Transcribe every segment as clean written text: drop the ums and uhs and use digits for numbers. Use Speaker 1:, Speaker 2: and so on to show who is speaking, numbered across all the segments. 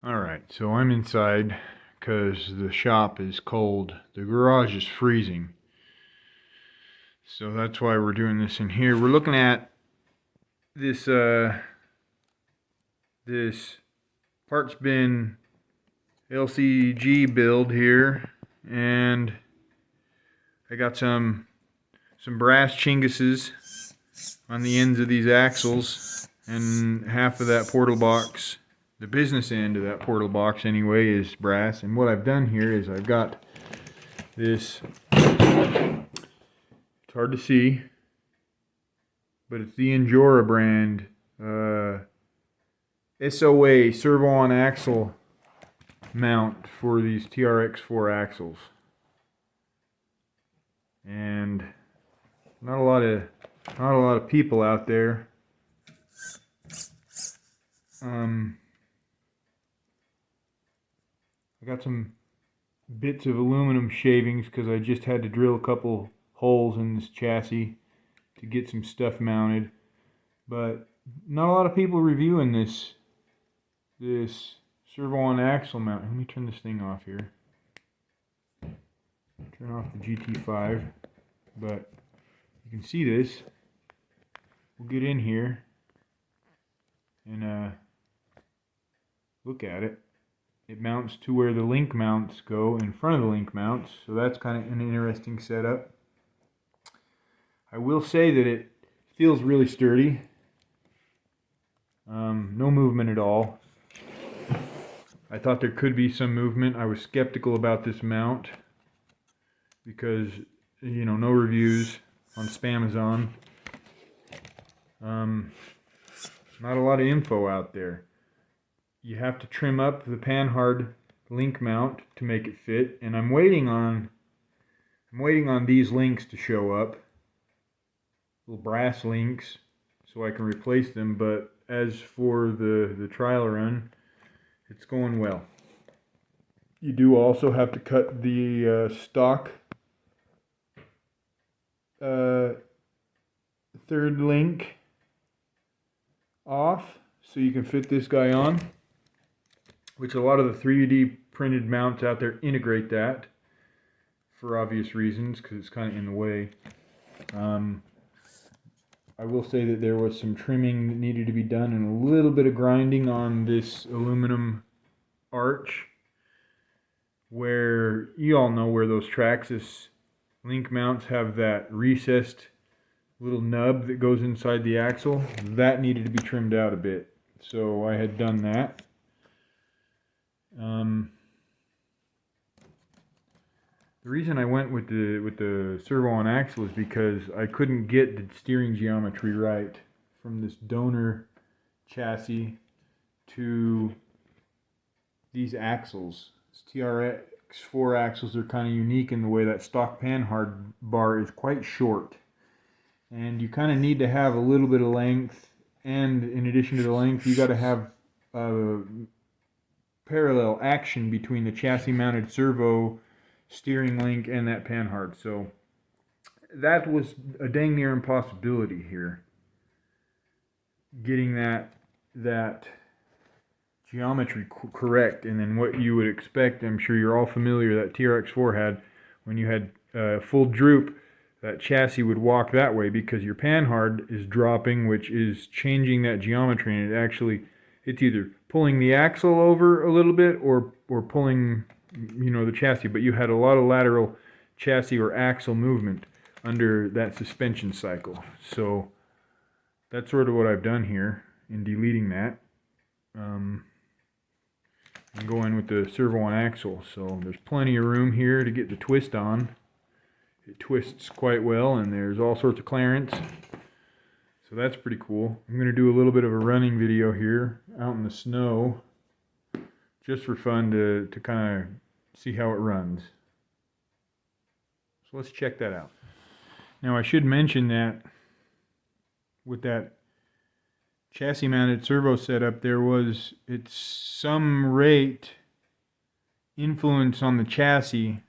Speaker 1: Alright, so I'm inside because the shop is cold. The garage is freezing. So that's why we're doing this in here. We're looking at this this parts bin LCG build here, and I got some brass chinguses on the ends of these axles, and half of that portal box, the business end of that portal box anyway, is brass. And what I've done here is I've got this, it's hard to see, but it's the Injora brand SOA servo on axle mount for these TRX4 axles. And not a lot of people out there. I got some bits of aluminum shavings because I just had to drill a couple holes in this chassis to get some stuff mounted. But not a lot of people reviewing this servo on axle mount. Let me turn this thing off here. Turn off the GT5, but you can see this. We'll get in here and look at it. It mounts to where the link mounts go in front of the link mounts, so that's kind of an interesting setup. I will say that it feels really sturdy. No movement at all. I thought there could be some movement. I was skeptical about this mount because, you know, no reviews on Spamazon. Not a lot of info out there. You have to trim up the panhard link mount to make it fit, and I'm waiting on these links to show up, little brass links, so I can replace them. But as for the trial run, it's going well. You do also have to cut the stock third link off so you can fit this guy on, which a lot of the 3D printed mounts out there integrate that for obvious reasons because it's kind of in the way. I will say that there was some trimming that needed to be done and a little bit of grinding on this aluminum arch, where you all know where those Traxxas link mounts have that recessed little nub that goes inside the axle. That needed to be trimmed out a bit, so I had done that. The reason I went with the servo on axle is because I couldn't get the steering geometry right from this donor chassis to these axles. These TRX4 axles are kind of unique in the way that stock panhard bar is quite short, and you kind of need to have a little bit of length, and in addition to the length, you got to have parallel action between the chassis mounted servo steering link and that panhard. So that was a dang near impossibility here, getting that geometry correct. And then what you would expect, I'm sure you're all familiar, that TRX4 had, when you had full droop, that chassis would walk that way because your panhard is dropping, which is changing that geometry, and it's either pulling the axle over a little bit or pulling, you know, the chassis. But you had a lot of lateral chassis or axle movement under that suspension cycle. So that's sort of what I've done here in deleting that. I'm going with the servo on axle, so there's plenty of room here to get the twist on. It twists quite well, and there's all sorts of clearance. So that's pretty cool. I'm going to do a little bit of a running video here out in the snow, just for fun to kind of see how it runs. So let's check that out. Now I should mention that with that chassis mounted servo setup, there was some rate influence on the chassis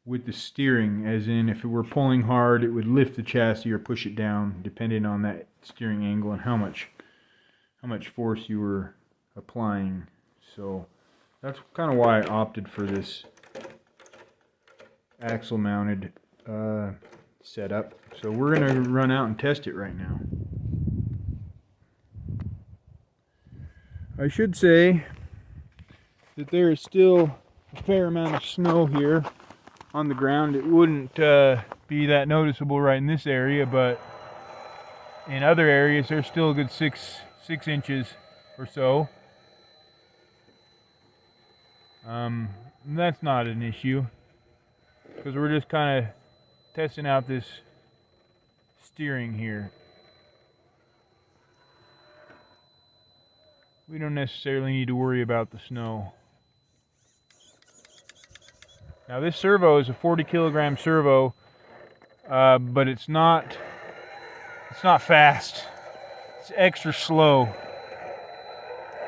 Speaker 1: with the steering, as in if it were pulling hard it would lift the chassis or push it down depending on that steering angle and how much force you were applying. So That's kind of why I opted for this axle mounted setup. So we're going to run out and test it right now. I should say that there is still a fair amount of snow here on the ground. It wouldn't be that noticeable right in this area, but in other areas there's still a good six inches or so. That's not an issue, because we're just kind of testing out this steering here. We don't necessarily need to worry about the snow. Now this servo is a 40 kilogram servo, but it's not fast. It's extra slow,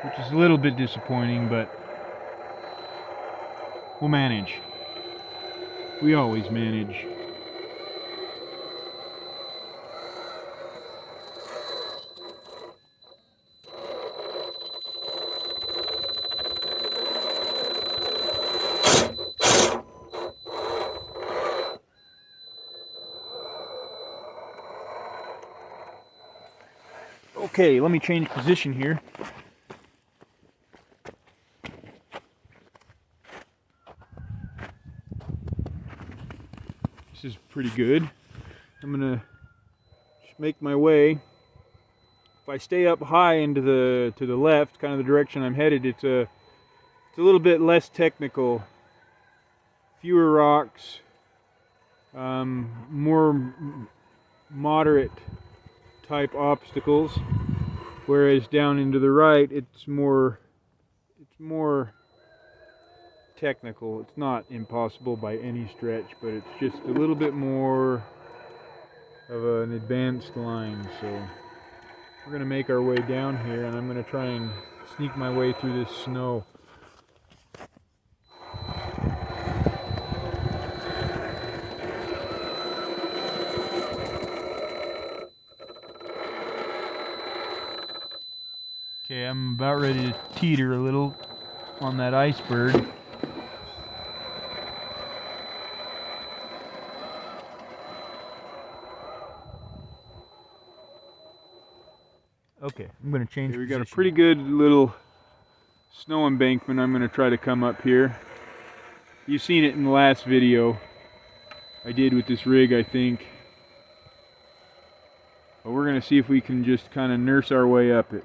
Speaker 1: which is a little bit disappointing, but we'll manage. We always manage. Okay, let me change position here. This is pretty good. I'm gonna just make my way. If I stay up high into to the left, kind of the direction I'm headed, it's a little bit less technical. Fewer rocks, more moderate type obstacles, whereas down into the right it's more technical. It's not impossible by any stretch, but it's just a little bit more of an advanced line. So we're gonna make our way down here, and I'm gonna try and sneak my way through this snow. Okay, I'm about ready to teeter a little on that iceberg. Okay, I'm going to change. We got a pretty good little snow embankment. I'm going to try to come up here. You've seen it in the last video I did with this rig, I think. But we're going to see if we can just kind of nurse our way up it.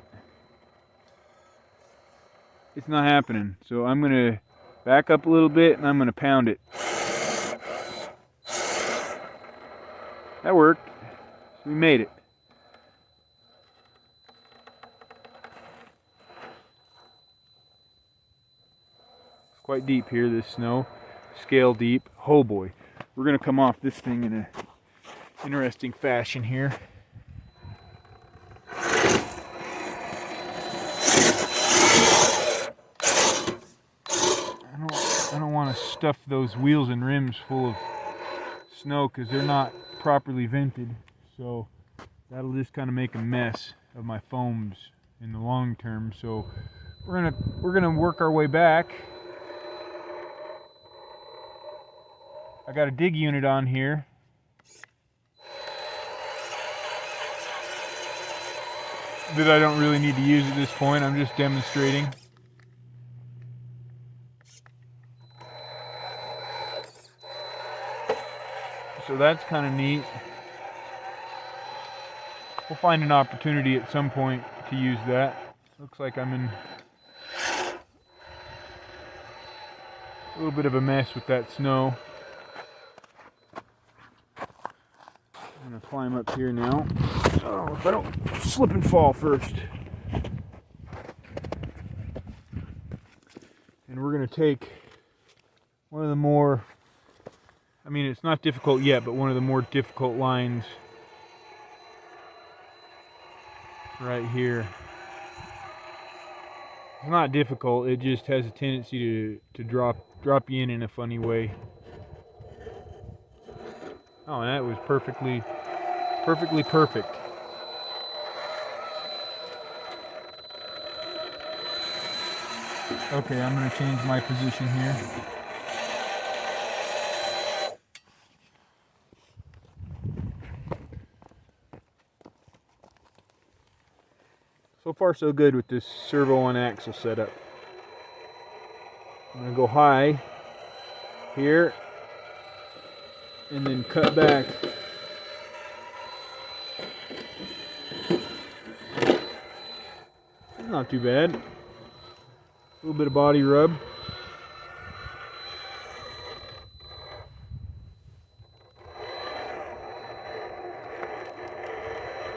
Speaker 1: It's not happening, so I'm going to back up a little bit and I'm going to pound it. That worked. We made it. It's quite deep here, this snow. Scale deep. Oh boy. We're going to come off this thing in an interesting fashion here. I don't want to stuff those wheels and rims full of snow because they're not properly vented, so that'll just kind of make a mess of my foams in the long term. So we're gonna work our way back. I got a dig unit on here. That I don't really need to use at this point. I'm just demonstrating. So that's kind of neat. We'll find an opportunity at some point to use that. Looks like I'm in a little bit of a mess with that snow. I'm going to climb up here now. Oh, if I don't slip and fall first. And we're going to take one of the more, I mean, it's not difficult yet, but one of the more difficult lines right here. It's not difficult, it just has a tendency to drop you in a funny way. Oh, and that was perfectly perfect. Okay, I'm going to change my position here. So far so good with this servo on axle setup. I'm going to go high here and then cut back. Not too bad. A little bit of body rub.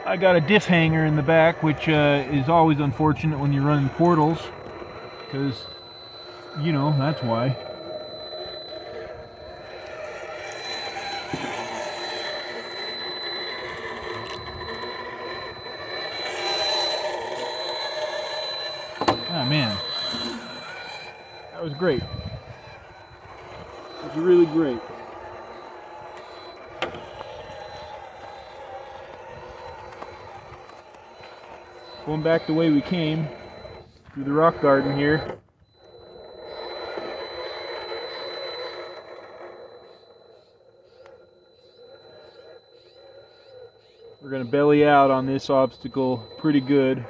Speaker 1: I got a diff hanger in the back, which is always unfortunate when you run portals, because, you know, that's why. Ah, man. That was great. It was really great. Going back the way we came, through the rock garden here. We're going to belly out on this obstacle pretty good.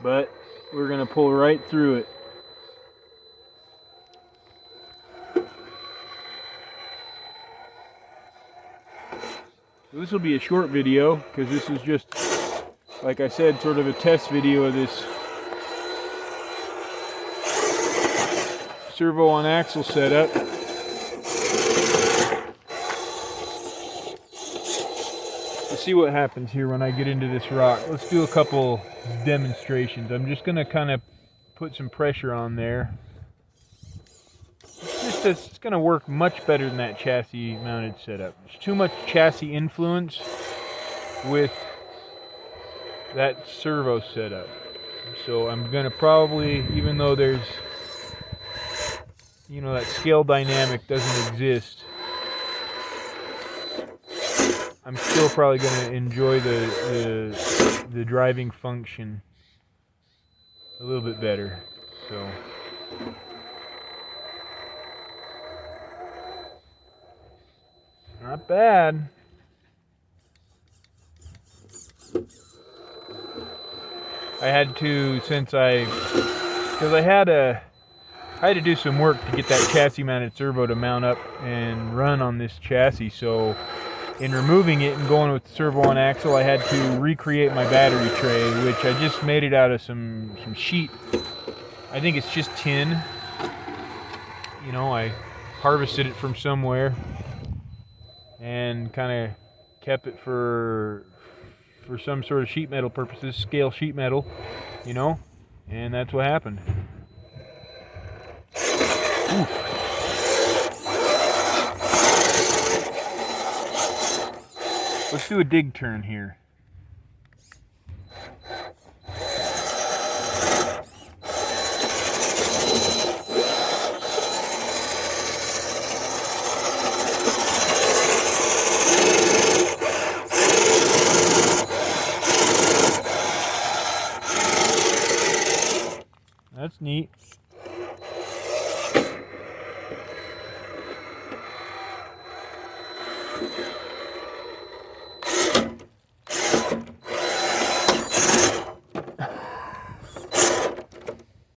Speaker 1: But we're going to pull right through it. This will be a short video because this is just, like I said, sort of a test video of this servo on axle setup. Let's see what happens here when I get into this rock. Let's do a couple demonstrations. I'm just going to kind of put some pressure on there. It's going to work much better than that chassis mounted setup. There's too much chassis influence with that servo setup. So I'm going to probably, even though there's, you know, that scale dynamic doesn't exist, I'm still probably going to enjoy the driving function a little bit better. So not bad. I had to, because I had to do some work to get that chassis mounted servo to mount up and run on this chassis. So in removing it and going with the servo on axle, I had to recreate my battery tray, which I just made it out of some sheet. I think it's just tin. You know, I harvested it from somewhere and kind of kept it for some sort of sheet metal purposes, scale sheet metal, you know, and that's what happened. Oof. Let's do a dig turn here. That's neat.